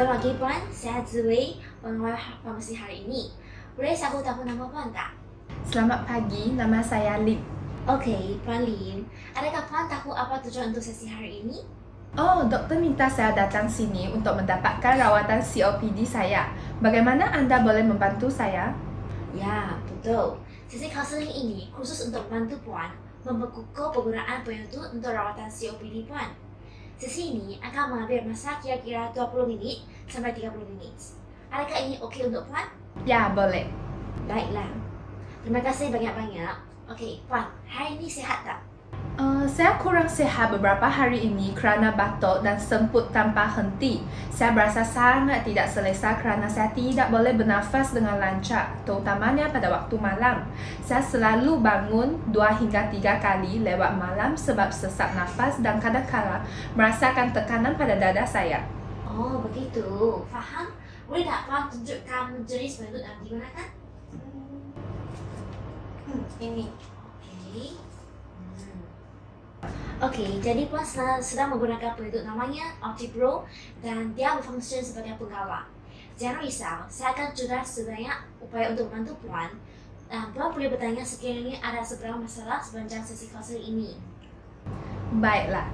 Selamat pagi Puan, saya Ziwei, pengawal farmasi hari ini. Boleh saya tahu nama Puan tak? Selamat pagi, nama saya Lin. Okey, Puan Lin. Adakah Puan tahu apa tujuan untuk sesi hari ini? Oh, doktor minta saya datang sini untuk mendapatkan rawatan COPD saya. Bagaimana anda boleh membantu saya? Ya, betul. Sesi kaunseling ini khusus untuk membantu Puan membekukan penggunaan penyuntik untuk rawatan COPD Puan. Sesi ini akan mengambil masa kira-kira 20 minit sampai 30 minit. Adakah ini okey untuk Puan? Ya, boleh. Baiklah. Terima kasih banyak-banyak. Okey, Puan, hari ini sihat tak? Saya kurang sihat beberapa hari ini kerana batuk dan semput tanpa henti. Saya berasa sangat tidak selesa kerana saya tidak boleh bernafas dengan lancar, terutamanya pada waktu malam. Saya selalu bangun 2 hingga 3 kali lewat malam sebab sesak nafas dan kadang-kadang merasakan tekanan pada dada saya. Oh, begitu. Faham? Boleh tak Puan tunjukkan jenis penyuntik yang digunakan? Ini. Okey. Okey, jadi Puan sedang menggunakan penyuntik namanya Altipro dan dia berfungsi sebagai pengawal. Jangan risau, saya akan cuba sebanyak upaya untuk membantu Puan. Puan boleh bertanya sekiranya ada seberapa masalah sepanjang sesi kaunseling ini. Baiklah.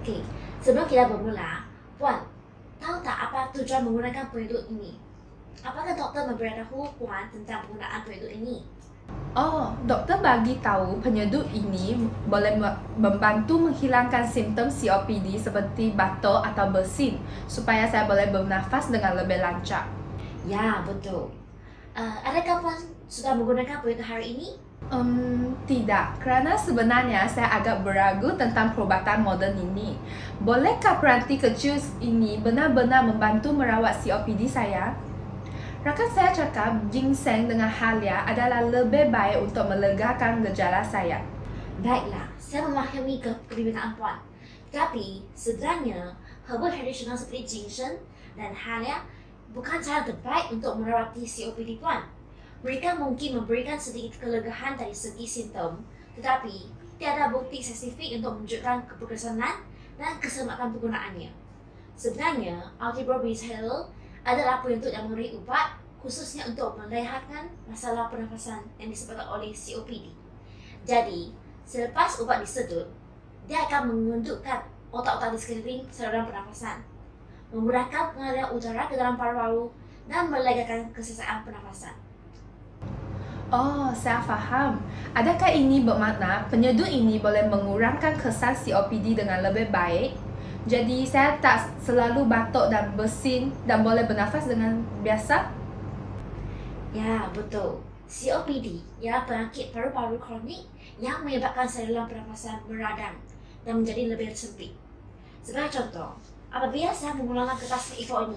Okey, sebelum kita bermula, Puan, tahu tak apa tujuan menggunakan penyuntik ini? Apakah doktor memberitahu Puan tentang penggunaan penyuntik ini? Oh, doktor bagi tahu penyedut ini boleh membantu menghilangkan simptom COPD seperti batuk atau bersin supaya saya boleh bernafas dengan lebih lancar. Ya, betul. Adakah Puan sudah menggunakan penyuntik hari ini? Tidak, kerana sebenarnya saya agak beragu tentang perubatan moden ini. Bolehkah peranti kecil ini benar-benar membantu merawat COPD saya? Rakan saya cakap ginseng dengan halia adalah lebih baik untuk melegakan gejala saya. Baiklah, saya memahami kebimbingan Puan. Tapi, sebenarnya, herba tradisional seperti ginseng dan halia bukan cara terbaik untuk merawati COPD Puan. Mereka mungkin memberikan sedikit kelegahan dari segi simptom, tetapi tiada bukti saintifik untuk menunjukkan keberkesanan dan keselamatan penggunaannya. Sebenarnya, Altibro Betail adalah penyuntik yang memberi ubat khususnya untuk merehatkan masalah pernafasan yang disebabkan oleh COPD. Jadi, selepas ubat disedut, dia akan menundukkan otak-otak di sekeliling saluran pernafasan, memudahkan pengaliran udara ke dalam paru-paru dan melegakan kesesakan pernafasan. Oh, saya faham. Adakah ini bermakna penyedut ini boleh mengurangkan kesan COPD dengan lebih baik? Jadi saya tak selalu batuk dan bersin dan boleh bernafas dengan biasa? Ya, betul. COPD ialah penyakit paru-paru kronik yang menyebabkan saluran pernafasan meradang dan menjadi lebih sempit. Sebagai contoh, apabila saya mengulangkan kertas A4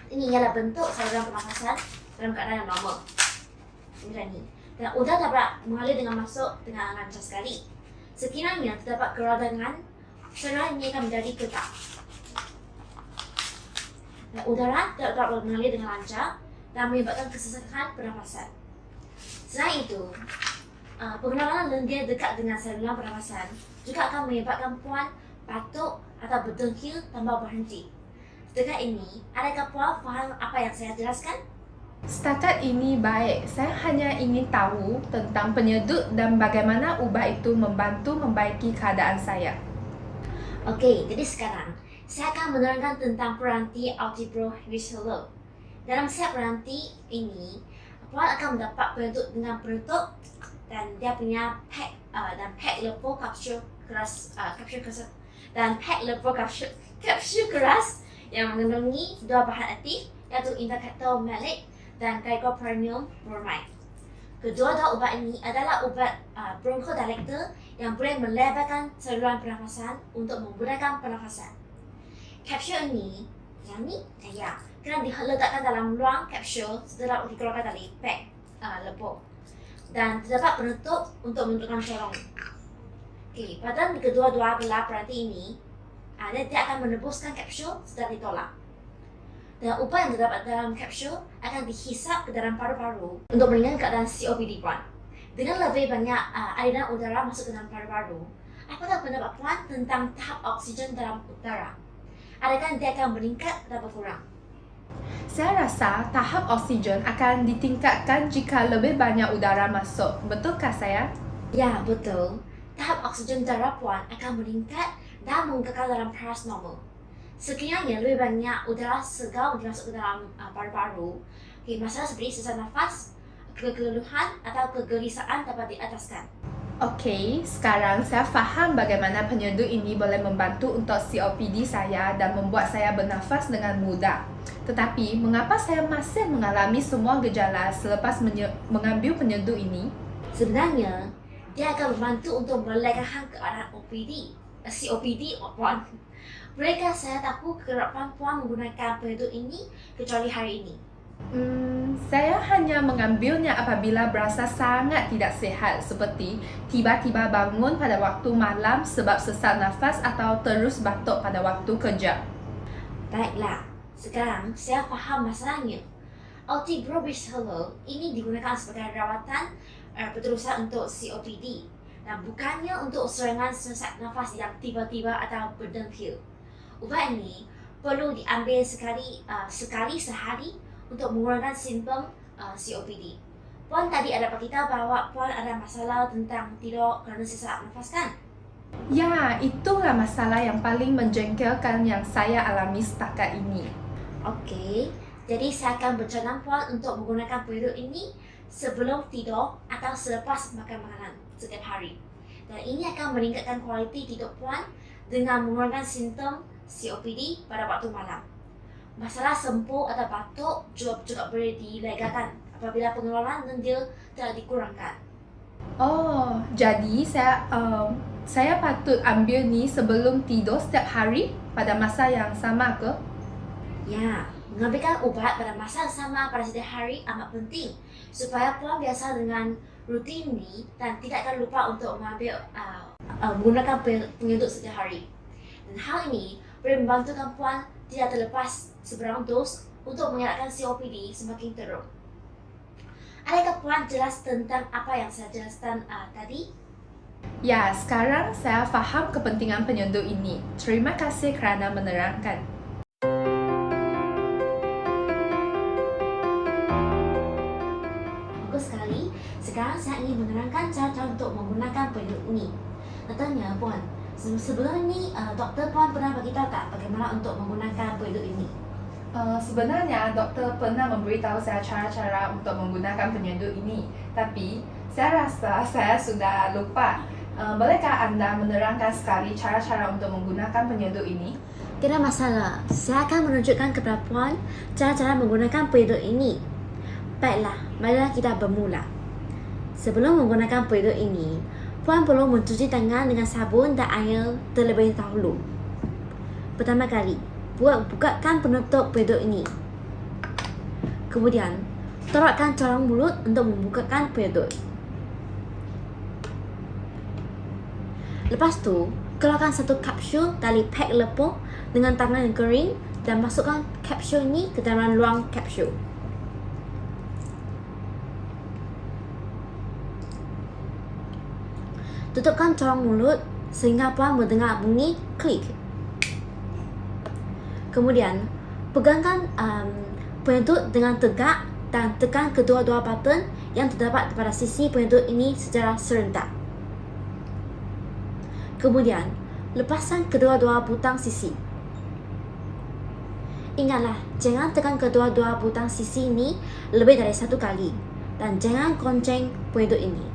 ini ialah bentuk saluran pernafasan dalam keadaan yang normal. Macam ni. Dan udara dapat mengalir dengan masuk dengan lancar sekali. Sekiranya terdapat keradangan, saluran ini akan menjadi ketak. Dan udara tidak dapat mengalir dengan lancar dan menyebabkan kesesakan pernafasan. Selain itu, pengenalan lendir dekat dengan saluran pernafasan juga akan menyebabkan Puan batuk atau berdengkur tanpa berhenti. Setakat ini, adakah Puan faham apa yang saya jelaskan? Setakat ini baik. Saya hanya ingin tahu tentang penyedut dan bagaimana ubat itu membantu membaiki keadaan saya. Okey, jadi sekarang saya akan menerangkan tentang peranti Altipro Reseller. Dalam set peranti ini, Puan akan mendapat penyuntik dengan penutup dan dia punya pack dan pack lepo kapsul keras kapsul keras yang mengandungi dua bahan aktif iaitu indikator malik dan glycopyrronium bromide. Kedua-dua ubat ini adalah ubat bronchodilator yang boleh melebarkan saluran pernafasan untuk memudahkan pernafasan. Kapsul ini, yang ni, kena diletakkan dalam ruang kapsul setelah dikeluarkan dari pack lepo dan terdapat penutup untuk menentukan corong. Okey, pada kedua-dua belah peranti ini, dia akan menebuskan kapsul setelah ditolak. Dan ubat yang terdapat dalam kapsul akan dihisap ke dalam paru-paru untuk meringankan keadaan COPD Puan. Dengan lebih banyak aliran udara masuk ke dalam paru-paru, apakah pendapat Puan tentang tahap oksigen dalam udara? adakah dia akan meningkat atau berkurang? Saya rasa tahap oksigen akan ditingkatkan jika lebih banyak udara masuk. Betulkah saya? Ya, betul. Tahap oksigen darah puan akan meningkat dan mengekal dalam paras normal. Sekiranya lebih banyak udara segar dimasuk ke dalam paru-paru, masalah seperti sesak nafas, kegelisahan atau kegelisahan dapat diataskan. Okey, sekarang saya faham bagaimana penyeduh ini boleh membantu untuk COPD saya dan membuat saya bernafas dengan mudah. Tetapi, mengapa saya masih mengalami semua gejala selepas mengambil penyeduh ini? Sebenarnya, dia akan membantu untuk melegakan keadaan COPD puan. Mereka saya tahu kerapan puan menggunakan penyeduh ini kecuali hari ini. Saya hanya mengambilnya apabila berasa sangat tidak sihat seperti tiba-tiba bangun pada waktu malam sebab sesak nafas atau terus batuk pada waktu kerja. Baiklah, sekarang saya faham masalahnya. Altebrobisol ini digunakan sebagai rawatan berterusan untuk COPD dan bukannya untuk serangan sesak nafas yang tiba-tiba atau berdengkur. Ubat ini perlu diambil sekali sehari untuk mengurangkan simptom COPD. Puan tadi ada beritahu bahawa Puan ada masalah tentang tidur kerana sesak nafas kan? Ya, itulah masalah yang paling menjengkelkan yang saya alami setakat ini. Okey, jadi saya akan bercadang Puan untuk menggunakan penyeduh ini sebelum tidur atau selepas makan makanan setiap hari. Dan ini akan meningkatkan kualiti tidur Puan dengan mengurangkan simptom COPD pada waktu malam. Masalah sempur atau batuk juga boleh dilegakan apabila pengeluaran lendir telah dikurangkan. Oh, jadi saya patut ambil ni sebelum tidur setiap hari pada masa yang sama ke? Ya, mengambilkan ubat pada masa sama pada setiap hari amat penting supaya Puan biasa dengan rutin ini dan tidak akan lupa untuk mengambil menggunakan penyeduh setiap hari. Dan hal ini boleh membantukan Puan tidak terlepas seberang dos untuk mengelakkan COPD semakin teruk. Adakah Puan jelas tentang apa yang saya jelaskan tadi? Ya, sekarang saya faham kepentingan penyeduh ini. Terima kasih kerana menerangkan. Bagus sekali. Sekarang saya ingin menerangkan cara-cara untuk menggunakan penyeduh ini. Katanya Puan, sebelum ini doktor Puan pernah beritahu tak bagaimana untuk menggunakan penyeduh ini? Sebenarnya doktor pernah memberitahu saya cara-cara untuk menggunakan penyeduh ini, tapi saya rasa saya sudah lupa. Bolehkah anda menerangkan sekali cara-cara untuk menggunakan penyeduh ini? Tidak masalah, saya akan menunjukkan kepada Puan cara-cara menggunakan penyeduh ini. Baiklah, marilah kita bermula. Sebelum menggunakan penyeduh ini, Puan perlu mencuci tangan dengan sabun dan air terlebih dahulu. Pertama kali, bukakan penutup penyeduh ini. Kemudian, tolakkan corong mulut untuk membukakan penyeduh. Lepas tu, keluarkan satu kapsul dari pak lepung dengan tangan yang kering dan masukkan kapsul ini ke dalam ruang kapsul. Tutupkan corong mulut sehingga Puan mendengar bunyi klik. Kemudian, pegangkan penyeduh dengan tegak dan tekan kedua-dua button yang terdapat pada sisi penyeduh ini secara serentak. Kemudian, lepaskan kedua-dua butang sisi. Ingatlah, jangan tekan kedua-dua butang sisi ini lebih dari satu kali dan jangan gonceng penyeduh ini.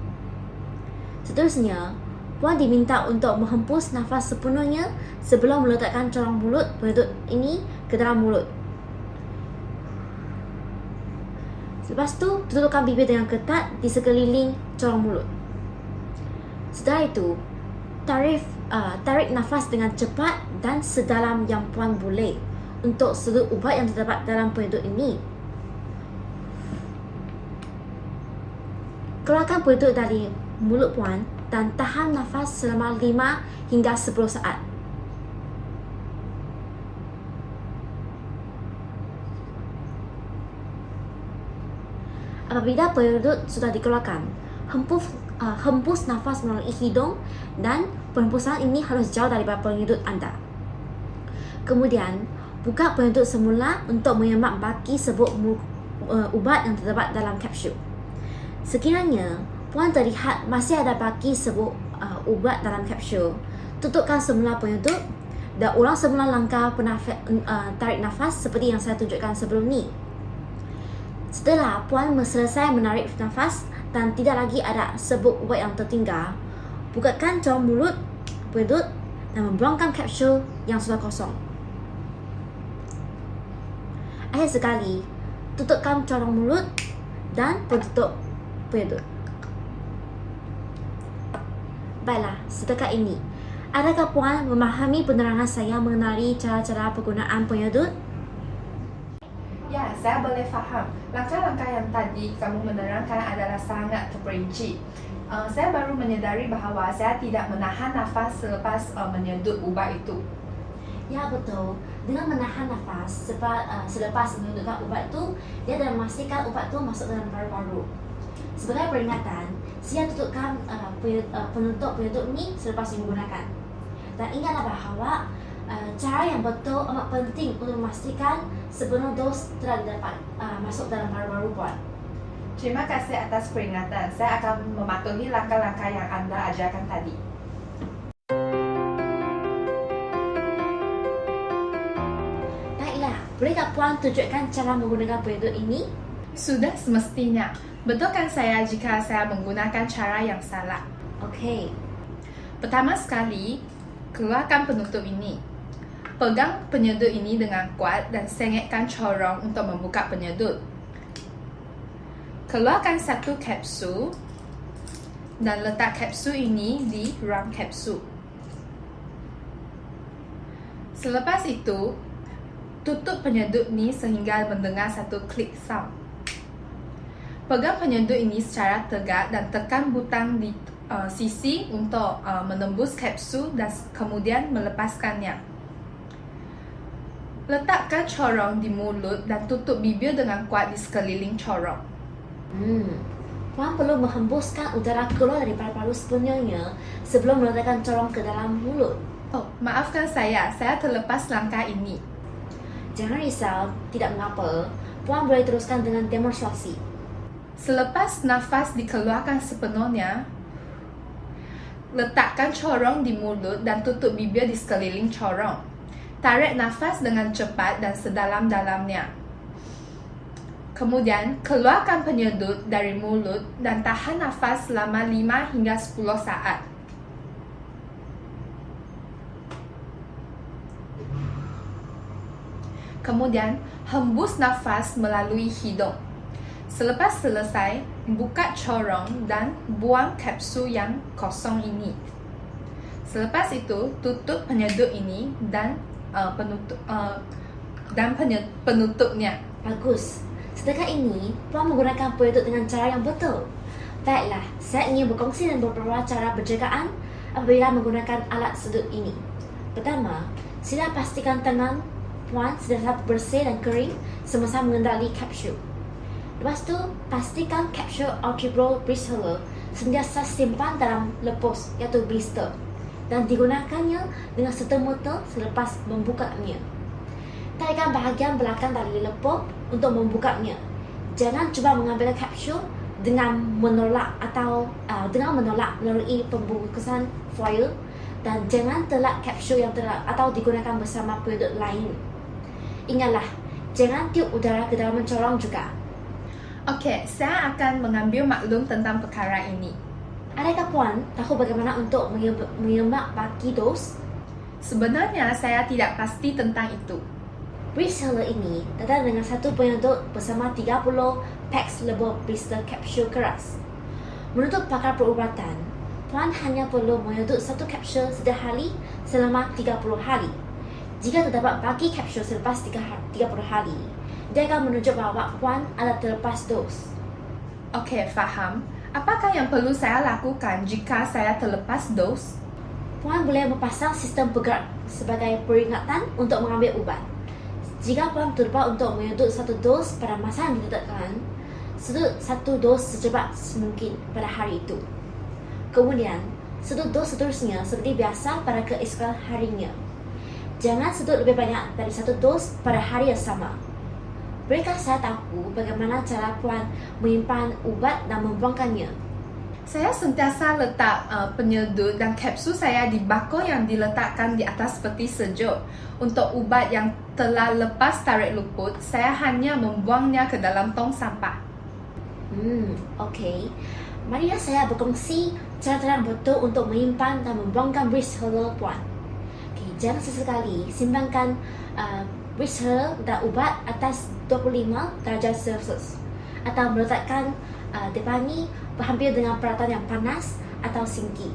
Seterusnya, Puan diminta untuk menghempus nafas sepenuhnya sebelum meletakkan corong mulut penyeduh ini ke dalam mulut. Lepas tu, tutupkan bibir dengan ketat di sekeliling corong mulut. Setelah itu, tarik nafas dengan cepat dan sedalam yang Puan boleh untuk seluruh ubat yang terdapat dalam penyeduh ini. Keluarkan penyeduh dari mulut Puan dan tahan nafas selama 5 hingga 10 saat. Apabila penyeduh sudah dikeluarkan, hempus nafas melalui hidung dan penghembusan ini harus jauh daripada penyeduh anda. Kemudian, buka penutup semula untuk menyemak baki sebut ubat yang terdapat dalam kapsul. Sekiranya puan terlihat masih ada baki sebut ubat dalam kapsul, tutupkan semula penutup dan ulang semula langkah tarik nafas seperti yang saya tunjukkan sebelum ni. Setelah puan selesai menarik nafas dan tidak lagi ada sebut ubat yang tertinggal, bukakan corong mulut penutup dan membuangkan kapsul yang sudah kosong. Akhir sekali, tutupkan corong mulut dan penutup penutup. Baiklah, setakat ini, adakah puan memahami penerangan saya mengenai cara-cara penggunaan penyedut? Ya, saya boleh faham. Langkah-langkah yang tadi kamu menerangkan adalah sangat terperinci. Saya baru menyedari bahawa saya tidak menahan nafas selepas menyedut ubat itu. Ya, betul. Dengan menahan nafas selepas menyedutkan ubat itu, dia dalam memastikan ubat itu masuk dalam paru-paru. Sebagai peringatan, saya tutupkan penutup ni selepas menggunakan. Dan ingatlah bahawa cara yang betul amat penting untuk memastikan sepenuh dos telah dapat masuk dalam paru-paru puan. Terima kasih atas peringatan. Saya akan mematuhi langkah-langkah yang anda ajarkan tadi. Baiklah, bolehkah puan tunjukkan cara menggunakan penyedut ini? Sudah semestinya. Betulkan saya jika saya menggunakan cara yang salah. Okey. Pertama sekali, keluarkan penutup ini. Pegang penyedut ini dengan kuat dan sengetkan corong untuk membuka penyedut. Keluarkan satu kapsul dan letak kapsul ini di ruang kapsul. Selepas itu, tutup penyedut ini sehingga mendengar satu klik sound. Pegang penyedut ini secara tegak dan tekan butang di sisi untuk menembus kapsul dan kemudian melepaskannya. Letakkan corong di mulut dan tutup bibir dengan kuat di sekeliling corong. Puan perlu menghembuskan udara keluar dari paru-paru sepenuhnya sebelum meletakkan corong ke dalam mulut. Oh, maafkan saya terlepas langkah ini. Jangan risau, tidak mengapa. Puan boleh teruskan dengan demonstrasi. Selepas nafas dikeluarkan sepenuhnya, letakkan corong di mulut dan tutup bibir di sekeliling corong. Tarik nafas dengan cepat dan sedalam-dalamnya. Kemudian, keluarkan penyedut dari mulut dan tahan nafas selama 5 hingga 10 saat. Kemudian, hembus nafas melalui hidung. Selepas selesai, buka corong dan buang kapsul yang kosong ini. Selepas itu, tutup penyedut ini dan penutupnya. Bagus. Setakat ini, puan menggunakan penyedut dengan cara yang betul. Baiklah, saya ingin berkongsi dengan beberapa cara penjagaan apabila menggunakan alat sedut ini. Pertama, sila pastikan tangan puan sentiasa bersih dan kering semasa mengendali kapsul. Lepas tu, pastikan kapsul Ultrabro Bristoler sentiasa simpan dalam lepus iaitu blister dan digunakannya dengan serta-merta selepas membukanya. Tarikkan bahagian belakang dari lepus untuk membukanya. Jangan cuba mengambil kapsul dengan menolak melalui pembungkusan foil dan jangan telak kapsul yang atau digunakan bersama produk lain. Ingatlah, jangan tiup udara ke dalam corong juga. Okey, saya akan mengambil maklum tentang perkara ini. Adakah puan tahu bagaimana untuk menyemak baki dos? Sebenarnya saya tidak pasti tentang itu. Bristoler ini datang dengan satu penyedut bersama 30 packs lebih blister kapsul keras. Menurut pakar perubatan, puan hanya perlu menyedut satu kapsul setiap hari selama 30 hari. Jika terdapat baki kapsul selepas 30 hari, dia akan menunjuk bahawa puan ada terlepas dos. Okey, faham. Apakah yang perlu saya lakukan jika saya terlepas dos? Puan boleh memasang sistem pegerak sebagai peringatan untuk mengambil ubat. Jika puan terlupa untuk menyedut satu dos pada masa yang ditetapkan, sedut satu dos secepat mungkin pada hari itu. Kemudian, sedut dos seterusnya seperti biasa pada keesokan harinya. Jangan sedut lebih banyak dari 1 dos pada hari yang sama. Bolehkah saya tahu bagaimana cara Puan menyimpan ubat dan membuangkannya? Saya sentiasa letak penyedut dan kapsul saya di bako yang diletakkan di atas peti sejuk. Untuk ubat yang telah lepas tarik luput, saya hanya membuangnya ke dalam tong sampah. Okey. Marilah saya berkongsi cara-cara yang betul untuk menyimpan dan membuangkan Bristol Puan. Jangan sesekali simpankan Bristol dan ubat atas 25 darjah Celsius atau meletakkan depan ni berhampir dengan peralatan yang panas atau sinki.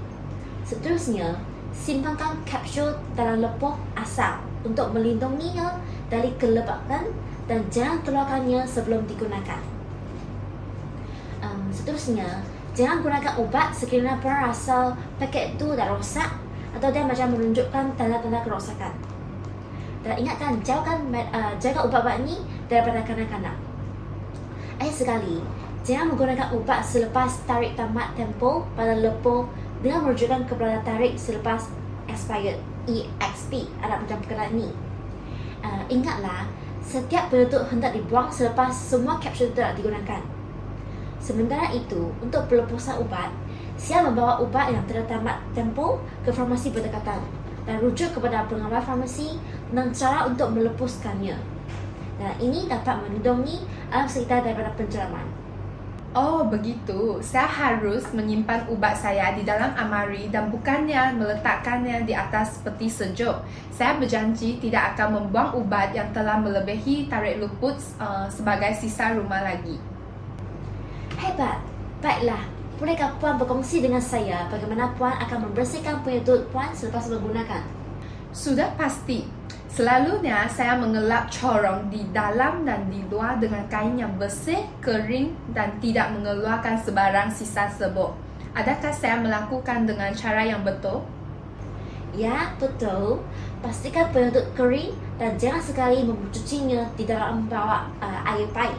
Seterusnya, simpankan kapsul dalam lepoh asam untuk melindunginya dari kelembapan dan jangan keluarkannya sebelum digunakan. Seterusnya, jangan gunakan ubat sekiranya Puan rasa paket itu dah rosak atau dia macam menunjukkan tanda-tanda kerosakan. Dan ingatkan, jaga ubat-ubat ni daripada kanak-kanak. Akhir sekali, jangan menggunakan ubat selepas tarik tamat tempoh pada lepoh dengan merujukan kepada tarik selepas expired, EXP, ada macam perkataan ni. Ingatlah, setiap penutup hendak dibuang selepas semua kapsul telah digunakan. Sementara itu, untuk pelepasan ubat, saya membawa ubat yang telah tamat tempoh ke farmasi berdekatan dan rujuk kepada pengawal farmasi tentang cara untuk melepaskannya. Dan ini dapat melindungi alam sekitar daripada pencemaran. Oh, begitu. Saya harus menyimpan ubat saya di dalam amari dan bukannya meletakkannya di atas peti sejuk. Saya berjanji tidak akan membuang ubat yang telah melebihi tarik luput sebagai sisa rumah lagi. Hebat! Baiklah, bolehkah Puan berkongsi dengan saya bagaimana Puan akan membersihkan penyedut Puan selepas menggunakan? Sudah pasti. Selalunya saya mengelap corong di dalam dan di luar dengan kain yang bersih, kering dan tidak mengeluarkan sebarang sisa serbuk. Adakah saya melakukan dengan cara yang betul? Ya, betul. Pastikan penyedut kering dan jangan sekali mencucinya di dalam bawah air baik.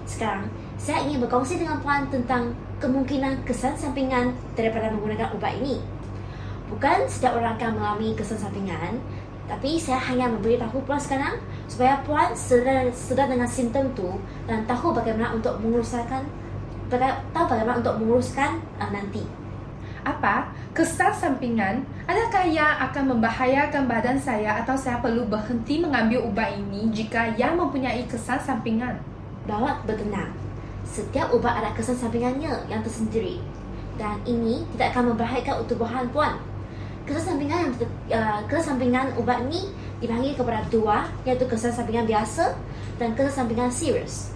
Sekarang, saya ingin berkongsi dengan Puan tentang kemungkinan kesan sampingan daripada menggunakan ubat ini. Bukan setiap orang akan mengalami kesan sampingan, tapi saya hanya memberitahu Puan sekarang supaya Puan sedar dengan simptom itu dan tahu bagaimana untuk menguruskan nanti. Apa? Kesan sampingan? Adakah yang akan membahayakan badan saya atau saya perlu berhenti mengambil ubat ini jika ia mempunyai kesan sampingan? Bawa bertenang. Setiap ubat ada kesan sampingannya yang tersendiri dan ini tidak akan membahayakan tubuhan Puan. Kesan sampingan ubat ini dibagi kepada 2, iaitu kesan sampingan biasa dan kesan sampingan serius.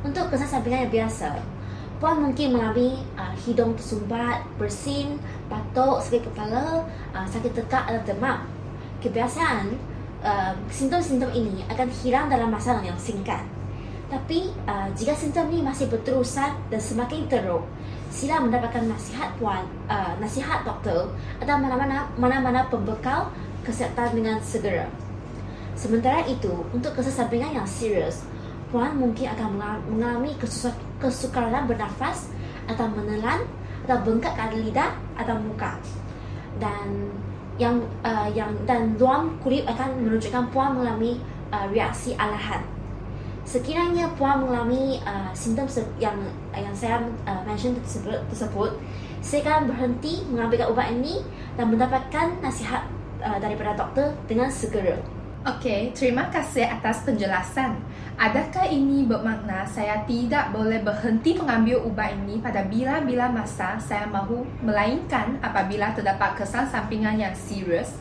Untuk kesan sampingan yang biasa, Puan mungkin mengalami hidung tersumbat, bersin, batuk, sakit kepala, sakit tekak atau demam. Kebiasaan, simptom-simptom ini akan hilang dalam masa yang singkat. Tapi jika simptom ini masih berterusan dan semakin teruk, sila mendapatkan nasihat nasihat doktor atau mana-mana pembekal kesihatan dengan segera. Sementara itu, untuk kesan sampingan yang serius, Puan mungkin akan mengalami kesukaran bernafas atau menelan atau bengkak pada lidah atau muka. Dan ruam kulit akan menunjukkan Puan mengalami reaksi alahan. Sekiranya Puan mengalami simptom yang saya mention tersebut, saya akan berhenti mengambil ubat ini dan mendapatkan nasihat daripada doktor dengan segera. Okey, terima kasih atas penjelasan. Adakah ini bermakna saya tidak boleh berhenti mengambil ubat ini pada bila-bila masa saya mahu, melainkan apabila terdapat kesan sampingan yang serius?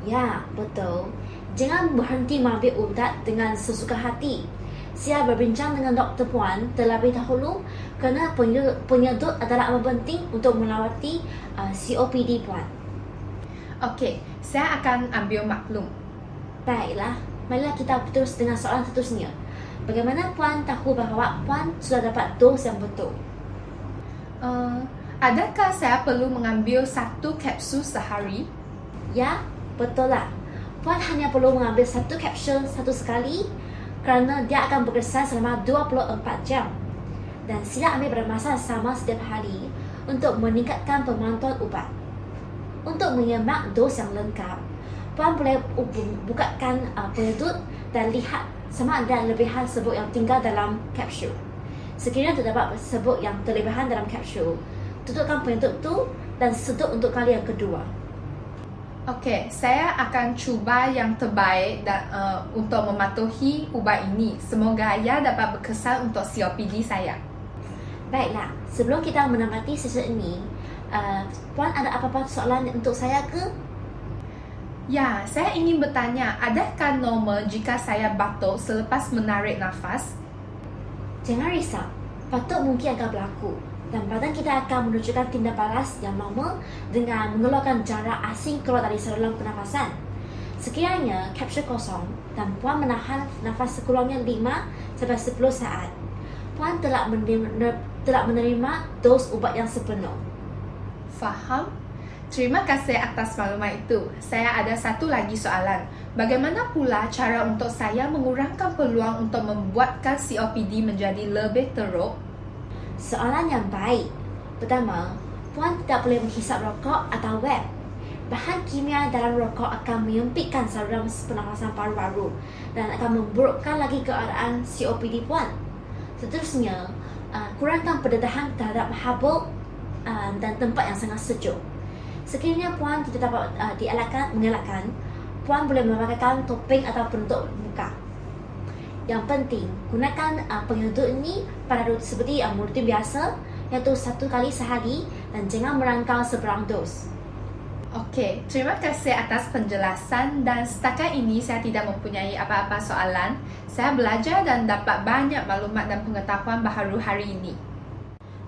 Ya, betul. Jangan berhenti mengambil ubat dengan sesuka hati. Saya berbincang dengan Dr. Puan terlebih dahulu kerana penyedut adalah amat penting untuk melawati COPD Puan. Okey, saya akan ambil maklum. Baiklah, marilah kita terus dengan soalan seterusnya. Bagaimana Puan tahu bahawa Puan sudah dapat dos yang betul? Adakah saya perlu mengambil 1 kapsul sehari? Ya, betul lah. Puan hanya perlu mengambil 1 kapsul satu sekali kerana dia akan berkesan selama 24 jam. Dan sila ambil pada masa sama setiap hari untuk meningkatkan pemantauan ubat. Untuk menyemak dos yang lengkap, Puan boleh bukakan penyedut dan lihat sama ada lebihan sebut yang tinggal dalam kapsul. Sekiranya terdapat sebut yang terlebihan dalam kapsul, tutupkan penyedut tu dan sedut untuk kali yang kedua. Okey, saya akan cuba yang terbaik dan untuk mematuhi ubat ini. Semoga ia dapat berkesan untuk COPD saya. Baiklah, sebelum kita menamati sesi ini, Puan ada apa-apa soalan untuk saya ke? Ya, saya ingin bertanya, adakah normal jika saya batuk selepas menarik nafas? Jangan risau, batuk mungkin akan berlaku dan badan kita akan menunjukkan tindak balas yang normal dengan mengeluarkan jarak asing keluar dari saluran pernafasan. Sekiranya kapsul kosong dan Puan menahan nafas sekurangnya 5 sampai 10 saat, Puan telah menerima dos ubat yang sepenuh. Faham? Terima kasih atas maklumat itu. Saya ada satu lagi soalan. Bagaimana pula cara untuk saya mengurangkan peluang untuk membuatkan COPD menjadi lebih teruk? Soalan yang baik. Pertama, Puan tidak boleh menghisap rokok atau vape. Bahan kimia dalam rokok akan menyempitkan saluran pernafasan paru-paru dan akan memburukkan lagi keadaan COPD Puan. Seterusnya, kurangkan pendedahan terhadap habuk dan tempat yang sangat sejuk. Sekiranya Puan tidak dapat mengelakkan, Puan boleh memakaikan topeng atau penutup muka. Yang penting, gunakan penyedut ini pada seperti rutin biasa, iaitu 1 kali sehari dan jangan merangkau seberang dos. Okey, terima kasih atas penjelasan dan setakat ini saya tidak mempunyai apa-apa soalan. Saya belajar dan dapat banyak maklumat dan pengetahuan baharu hari ini.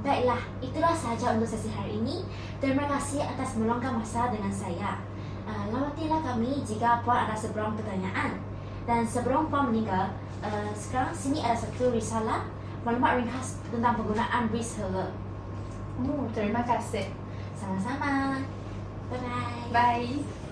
Baiklah, itulah sahaja untuk sesi hari ini. Terima kasih atas meluangkan masa dengan saya. Lawatilah kami jika Puan ada seberang pertanyaan. Dan sebelum Puan meninggal, sekarang sini ada satu risalah maklumat ringkas tentang penggunaan Breezhaler. Terima kasih. Sama-sama. Bye-bye. Bye.